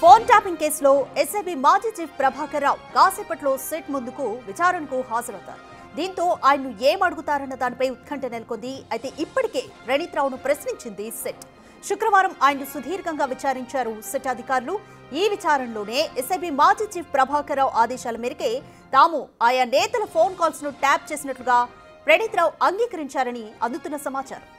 Phone tapping కేసులో SIB మాజీ chief Prabhakar Rao కాసేపట్లో సిట్ ముందుకు విచారణకు హాజరవుతారు. దీంతో ఆయన్ను ఏం అడుగుతారన్న దానిపై ఉత్కంఠ నెలకొంది. అయితే ఇప్పటికే ప్రణీత్ రావును ప్రశ్నించింది సిట్. శుక్రవారం ఆయన్ను సుదీర్ఘంగా విచారించారు సిట్ అధికారులు. ఈ విచారణలోనే ఎస్ఐబి మాజీ చీఫ్ ప్రభాకర్ రావు ఆదేశాల మేరకే తాము ఆయా నేతల ఫోన్ కాల్స్ ను ట్యాప్ చేసినట్లుగా ప్రణీత్ రావు అంగీకరించారని అందుతున్న సమాచారం.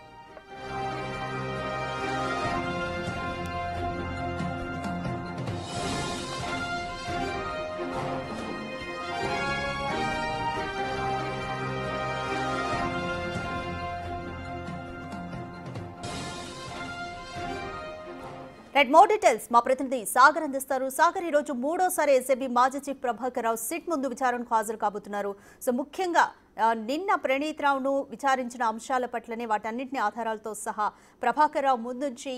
మోర్ డీటెయిల్స్ మా ప్రతినిధి సాగర్ అందిస్తారు. సాగర్, ఈ రోజు మూడోసారి ఎస్ఐబి మాజీ చీఫ్ ప్రభాకర్ రావు సిట్ ముందు విచారణకు హాజరు కాబోతున్నారు. సో ముఖ్యంగా నిన్న ప్రణీత్ రావును విచారించిన అంశాల పట్లనే వాటన్నింటినీ ఆధారాలతో సహా ప్రభాకర్ రావు ముందుంచి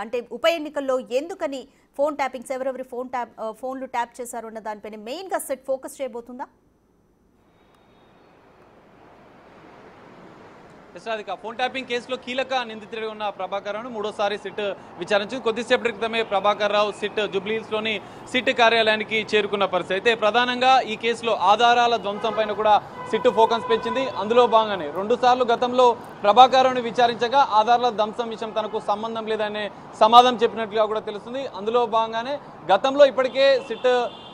అంటే ఉప ఎన్నికల్లో ఎందుకని ఫోన్ ట్యాపింగ్స్, ఎవరెవరి ఫోన్లు ట్యాప్ చేశారు అన్న దానిపైన మెయిన్ గా సిట్ ఫోకస్ చేయబోతుందా? ఫోన్ ట్యాపింగ్ కేసులో కీలక నిందితుడిగా ఉన్న ప్రభాకర్ రావును మూడోసారి సిట్ విచారించింది. కొద్దిసేపటి క్రితమే ప్రభాకర్ రావు సిట్ జూబ్లీహిల్స్ లోని సిట్ కార్యాలయానికి చేరుకున్న పరిస్థితి. అయితే ప్రధానంగా ఈ కేసులో ఆధారాల ధ్వంసం పైన కూడా సిట్ ఫోకస్ పెంచింది. అందులో భాగంగానే 2 సార్లు గతంలో ప్రభాకర్ రావుని విచారించగా ఆధారాల ధ్వంసం విషయం తనకు సంబంధం లేదనే సమాధానం చెప్పినట్లుగా కూడా తెలుస్తుంది. అందులో భాగంగానే గతంలో ఇప్పటికే సిట్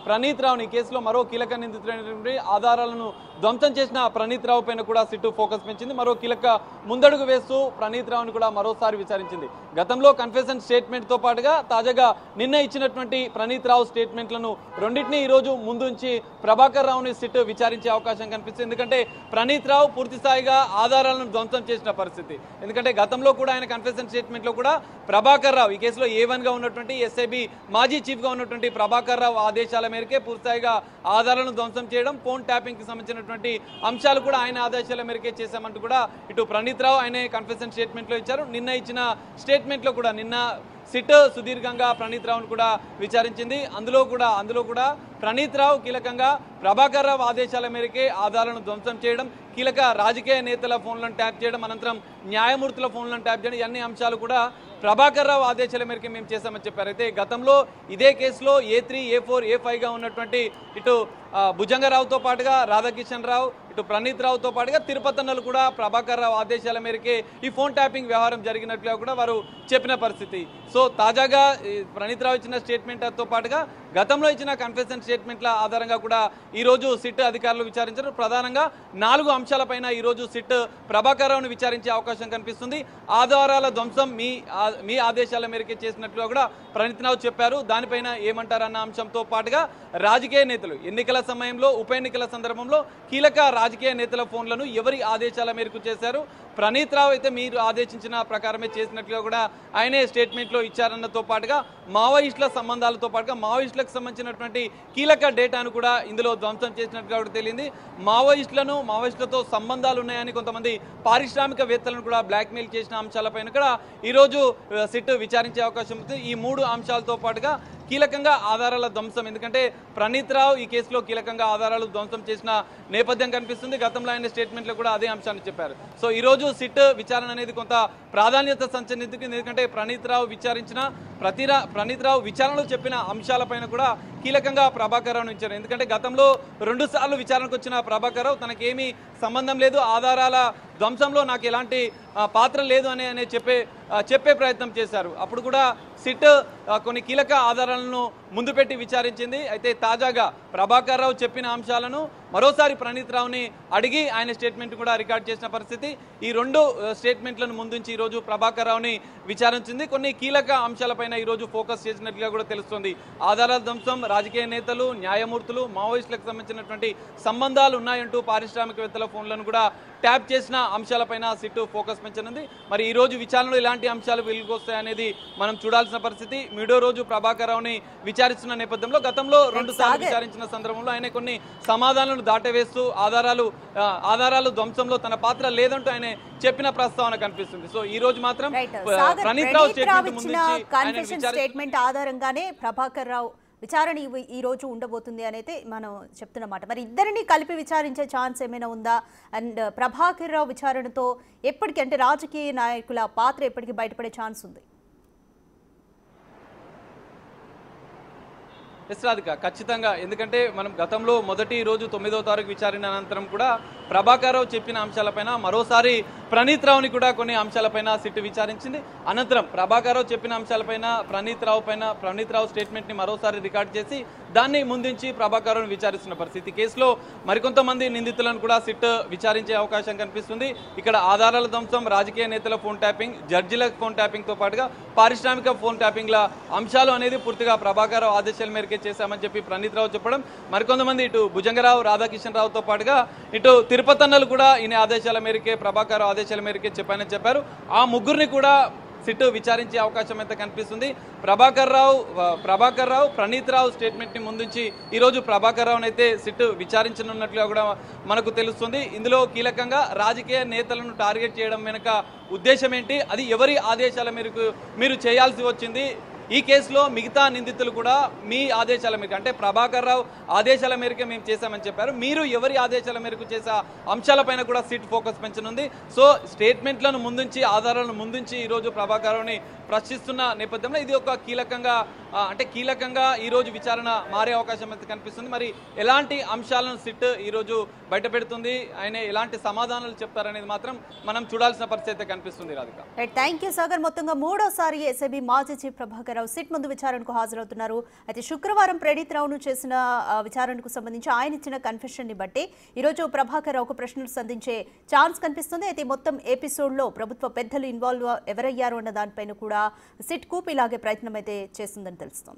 ప్రణీత్ రావుని కేసులో మరో కీలక నిందితుడైనటువంటి ఆధారాలను ధ్వంసం చేసిన ప్రణీత్ రావు పైన కూడా సిట్ ఫోకస్ పెంచింది. మరో కీలక ముందడుగు వేస్తూ ప్రణీత్ రావుని కూడా మరోసారి విచారించింది. గతంలో కన్ఫెషన్ స్టేట్మెంట్ తో పాటుగా తాజాగా నిన్న ఇచ్చినటువంటి ప్రణీత్ రావు స్టేట్మెంట్లను రెండింటినీ ఈ రోజు ముందుంచి ప్రభాకర్ రావుని సిట్ విచారించే అవకాశం కనిపిస్తుంది. ఎందుకంటే ప్రణీత్ రావు పూర్తి స్థాయిగా ఆధారాలను ధ్వంసం చేసిన పరిస్థితి. ఎందుకంటే గతంలో కూడా ఆయన కన్ఫెషన్ స్టేట్మెంట్ లో కూడా ప్రభాకర్ రావు ఈ కేసులో A1 గా ఉన్నటువంటి ఎస్ఐబి మాజీ చీఫ్ గా ఉన్నటువంటి ప్రభాకర్ రావు ఆదేశాల మేరకే పూర్తిగా ఆధారాలను ధ్వంసం చేయడం, ఫోన్ ట్యాపింగ్ కి సంబంధించినటువంటి అంశాలు కూడా ఆయన ఆదేశాల మేరకే చేశామంటూ కూడా ఇటు ప్రణీత్ రావు ఆయన కన్ఫెషన్ స్టేట్మెంట్ లో ఇచ్చారు. నిన్న ఇచ్చిన స్టేట్మెంట్ లో కూడా నిన్న సిట్ సుదీర్ఘంగా ప్రణీత్ రావును కూడా విచారించింది. అందులో కూడా ప్రణీత్ రావు కీలకంగా ప్రభాకర్ రావు ఆదేశాల మేరకే ఆధారాలను ధ్వంసం చేయడం, కీలక రాజకీయ నేతల ఫోన్లను ట్యాప్ చేయడం, అనంతరం న్యాయమూర్తుల ఫోన్లను ట్యాప్ చేయడం, ఇవన్నీ అంశాలు కూడా ప్రభాకర్ రావు ఆదేశాల మేరకు మేము చేశామని చెప్పారు. అయితే గతంలో ఇదే కేసులో A3, A4, A5 గా ఉన్నటువంటి ఇటు భుజంగరావుతో పాటుగా రాధాకిషన్ రావు, ఇటు ప్రణీత్ రావుతో పాటుగా తిరుపతన్నలు కూడా ప్రభాకర్ రావు ఆదేశాల మేరకే ఈ ఫోన్ ట్యాపింగ్ వ్యవహారం జరిగినట్లుగా కూడా వారు చెప్పిన పరిస్థితి. సో తాజాగా ప్రణీత్ రావు ఇచ్చిన స్టేట్మెంట్ తో పాటుగా గతంలో ఇచ్చిన కన్ఫెషన్ స్టేట్మెంట్ల ఆధారంగా కూడా ఈ రోజు సిట్ అధికారులు విచారించారు. ప్రధానంగా 4 అంశాలపైన ఈ రోజు సిట్ ప్రభాకర్ రావును విచారించే అవకాశం కనిపిస్తుంది. ఆధారాల ధ్వంసం మీ ఆదేశాల మేరకే చేసినట్లుగా కూడా ప్రణీత్ రావు చెప్పారు. దానిపైన ఏమంటారన్న అంశంతో పాటుగా రాజకీయ నేతలు ఎన్నికల సమయంలో ఉప ఎన్నికల సందర్భంలో కీలక రాజకీయ నేతల ఫోన్లను ఎవరి ఆదేశాల మేరకు చేశారు, ప్రణీత్ రావు అయితే మీరు ఆదేశించిన ప్రకారమే చేసినట్లుగా కూడా ఆయనే స్టేట్మెంట్ లో ఇచ్చారన్నతో పాటుగా మావోయిస్టుల సంబంధాలతో పాటుగా మావోయిస్టులకు సంబంధించినటువంటి కీలక డేటాను కూడా ఇందులో ధ్వంసం చేసినట్లుగా కూడా తెలియంది. మావోయిస్టులతో సంబంధాలు ఉన్నాయని కొంతమంది పారిశ్రామికవేత్తలను కూడా బ్లాక్మెయిల్ చేసిన అంశాలపైన కూడా ఈరోజు సిట్ విచారించే అవకాశం ఉంది. ఈ 3 అంశాలతో పాటుగా కీలకంగా ఆధారాల ధ్వంసం, ఎందుకంటే ప్రణీత్ రావు ఈ కేసులో కీలకంగా ఆధారాలు ధ్వంసం చేసిన నేపథ్యం కనిపిస్తుంది. గతంలో ఆయన స్టేట్మెంట్ లో కూడా అదే అంశాన్ని చెప్పారు. సో ఈ రోజు సిట్ విచారణ అనేది కొంత ప్రాధాన్యత సంచరించింది. ఎందుకంటే ప్రణీత్ రావు విచారణలో చెప్పిన అంశాలపైన కూడా కీలకంగా ప్రభాకర్ రావును ఇచ్చారు. ఎందుకంటే గతంలో 2 సార్లు విచారణకు వచ్చిన ప్రభాకర్ రావు తనకేమీ సంబంధం లేదు, ఆధారాల ధ్వంసంలో నాకు ఎలాంటి పాత్ర లేదు అని చెప్పే ప్రయత్నం చేశారు. అప్పుడు కూడా సిట్ కొన్ని కీలక ఆధారాలను ముందు పెట్టి విచారించింది. అయితే తాజాగా ప్రభాకర్ రావు చెప్పిన అంశాలను మరోసారి ప్రణీత్ రావుని అడిగి ఆయన స్టేట్మెంట్ కూడా రికార్డ్ చేసిన పరిస్థితి. ఈ 2 స్టేట్మెంట్లను ముందుంచి ఈ రోజు ప్రభాకర్ రావుని విచారించింది. కొన్ని కీలక అంశాలపైన ఈ రోజు ఫోకస్ చేసినట్లుగా కూడా తెలుస్తుంది. ఆధారాల ధ్వంసం, రాజకీయ నేతలు, న్యాయమూర్తులు, మావోయిస్టులకు సంబంధించినటువంటి సంబంధాలు ఉన్నాయంటూ పారిశ్రామికవేత్తల ఫోన్లను కూడా ట్యాప్ చేసిన అంశాలపైన సిట్ ఫోకస్ పెంచనుంది. మరి ఈ రోజు విచారణలో ఎలాంటి అంశాలు వెలుగుకొస్తాయనేది మనం చూడాల్సిన పరిస్థితి. 3వ రోజు ప్రభాకర్ రావుని విచారిస్తున్న నేపథ్యంలో గతంలో 2 సార్లు విచారించిన సందర్భంలో ఆయన కొన్ని సమాధానాలను దాటవేస్తూ ఆధారాలు ధ్వంసంలో తన పాత్ర లేదంటూ ఆయన చెప్పిన ప్రస్తావన కనిపిస్తుంది. సో ఈ రోజు మాత్రం ప్రణీత్ రావు స్టేట్మెంట్ ఆధారంగానే ప్రభాకర్ రావు విచారణ ఈ రోజు ఉండబోతుంది అనేది మనం చెప్తున్నమాట. మరి ఇద్దరిని కలిపి విచారించే ఛాన్స్ ఏమైనా ఉందా? అండ్ ప్రభాకర్ రావు విచారణతో ఎప్పటికీ అంటే రాజకీయ నాయకుల పాత్ర ఎప్పటికీ బయటపడే ఛాన్స్ ఉంది? ఎస్ రాధిక, ఖచ్చితంగా. ఎందుకంటే మనం గతంలో మొదటి రోజు 9వ తారీఖు విచారణ అనంతరం కూడా ప్రభాకర్ రావు చెప్పిన అంశాలపైన మరోసారి ప్రణీత్ రావుని కూడా కొన్ని అంశాలపైన సిట్ విచారించింది. అనంతరం ప్రభాకర్ రావు చెప్పిన అంశాలపైన ప్రణీత్ రావు స్టేట్మెంట్ ని మరోసారి రికార్డ్ చేసి దాన్ని ముందుంచి ప్రభాకర్ రావుని విచారిస్తున్న పరిస్థితి. కేసులో మరికొంతమంది నిందితులను కూడా సిట్ విచారించే అవకాశం కనిపిస్తుంది. ఇక్కడ ఆధారాల ధ్వంసం, రాజకీయ నేతల ఫోన్ ట్యాపింగ్, జడ్జిల ఫోన్ ట్యాపింగ్ తో పాటుగా పారిశ్రామిక ఫోన్ ట్యాపింగ్ల అంశాలు అనేది పూర్తిగా ప్రభాకర్ రావు ఆదేశాల మేరకే చేశామని చెప్పి ప్రణీత్ రావు చెప్పడం, మరికొంతమంది ఇటు భుజంగరావు, రాధాకిషన్ రావుతో పాటుగా ఇటు తిరుపతన్నలు కూడా ఈయన ఆదేశాల మేరకే, ప్రభాకర్ రావు ఆదేశాల మేరకే చెప్పానని చెప్పారు. ఆ ముగ్గురిని కూడా సిట్ విచారించే అవకాశం అయితే కనిపిస్తుంది. ప్రభాకర్ రావు ప్రణీత్ రావు స్టేట్మెంట్ ని ముందుంచి ఈ రోజు ప్రభాకర్ రావును అయితే సిట్ విచారించనున్నట్లుగా కూడా మనకు తెలుస్తుంది. ఇందులో కీలకంగా రాజకీయ నేతలను టార్గెట్ చేయడం వెనుక ఉద్దేశం ఏంటి, అది ఎవరి ఆదేశాల మేరకు మీరు చేయాల్సి వచ్చింది, ఈ కేసులో మిగతా నిందితులు కూడా మీ ఆదేశాల మేరకు, అంటే ప్రభాకర్ రావు ఆదేశాల మేరకే మేము చేశామని చెప్పారు, మీరు ఎవరి ఆదేశాల మేరకు చేసే అంశాలపైన కూడా సిట్ ఫోకస్ పెంచనుంది. సో స్టేట్మెంట్లను ముందుంచి, ఆధారాలను ముందుంచి ఈరోజు ప్రభాకర్ రావుని ప్రశ్నిస్తున్న నేపథ్యంలో ఇది ఒక కీలకంగా ఈ రోజు విచారణ మారే అవకాశం అయితే కనిపిస్తుంది. మరి ఎలాంటి అంశాలను సిట్ ఈ రోజు బయట పెడుతుంది, ఆయన ఎలాంటి సమాధానాలు చెప్తారనేది మాత్రం మనం చూడాల్సిన పరిస్థితి అయితే కనిపిస్తుంది. Radhika, thank you Sagar. మొత్తంగా మూడోసారి ఎస్ఐబి మాజీ చీఫ్ ప్రభాకర్ రావు సిట్ ముందు విచారణకు హాజరవుతున్నారు. అయితే శుక్రవారం ప్రణీత్ రావును చేసిన విచారణకు సంబంధించి ఆయన ఇచ్చిన కన్ఫెషన్ ని బట్టి ఈరోజు ప్రభాకర్ రావుకు ప్రశ్నలు సంధించే ఛాన్స్ కనిపిస్తుంది. అయితే మొత్తం ఎపిసోడ్ లో ప్రభుత్వ పెద్దలు ఇన్వాల్వ్ ఎవరయ్యారు అన్న దానిపైన కూడా సిట్ కూపిలాగే ప్రయత్నం అయితే చేస్తుందని తెలుస్తోంది.